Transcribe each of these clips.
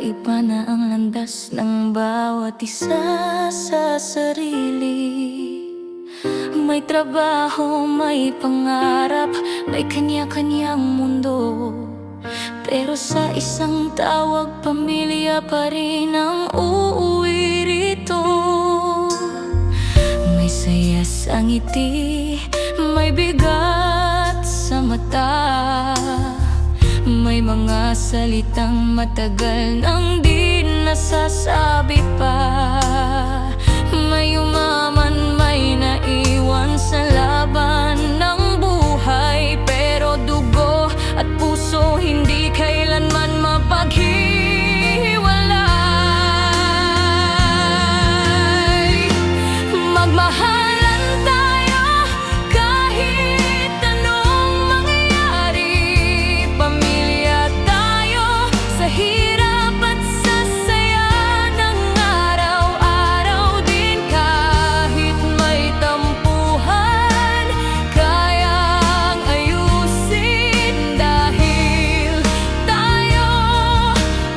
Iba-iba na ang landas ng bawat isa sa sarili. May trabaho, may pangarap, may kanya-kanyang mundo. Pero sa isang tawag, pamilya pa rin ang uuwi rito. May saya sa ngiti, may bigat sa mata, may mga salitang matagal nang di nasasabi pa. May umaman, may naiwan sa laban ng buhay, pero dugo at puso hindi kailanman mapaghiwalay. Magmahalan tayo kahit anong mangyari. Pamilya tayo sa hirap at sa saya ng araw-araw din. Kahit may tampuhan, kayang ayusin dahil tayo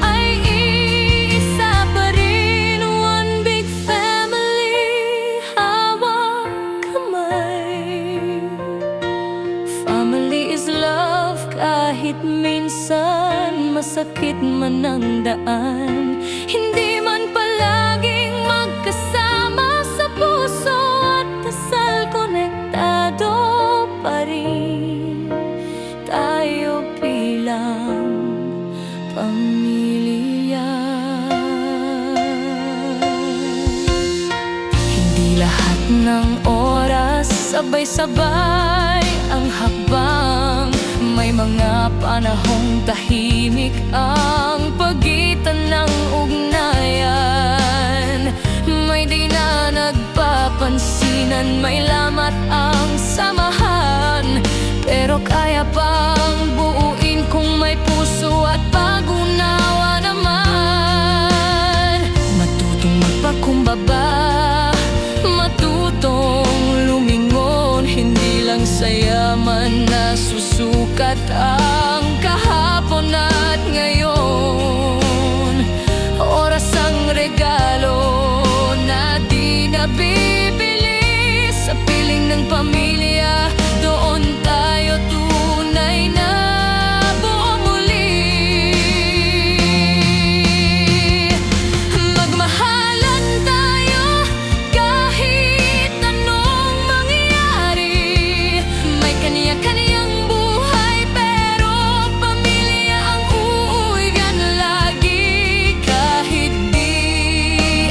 ay iisa pa rin. One big family, hawak kamay. Family is love, kahit minsan masakit man ang daan. Hindi man palaging magkasama sa puso at dasal, konektado pa rin tayo bilang pamilya. Hindi lahat ng oras sabay-sabay ang hakbang. May mga panahong tahimik ang pagitan ng ugnayan. May di na nagpapansinan, may lamat ang samahan. Pero kaya pang buuin kung may puso at pag-unawa naman. Matutong magpakumbaba, matutong lumingon. Hindi lang sa yaman na susukat ang kahapon at ngayon. Oras ang regalo na di nabibili. Sa piling ng pamilya, doon tayo tunay na buo muli. Magmahalan tayo kahit anong mangyari. May kanya-kanyang buhay, pero pamilya ang uuwigan lagi. Kahit di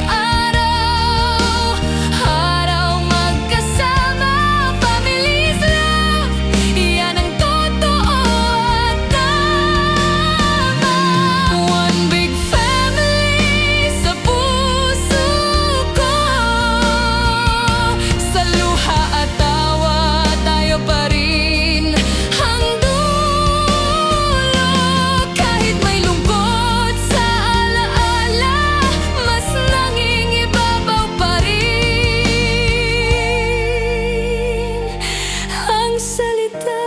araw-araw magkasama, family's love, yan ang totoo at tama. One big family sa puso ko. Sa luha at tawa, tayo pa rin ang dulo. Kahit may lungkot sa alaala, mas nangingibabaw pa rin ang salita.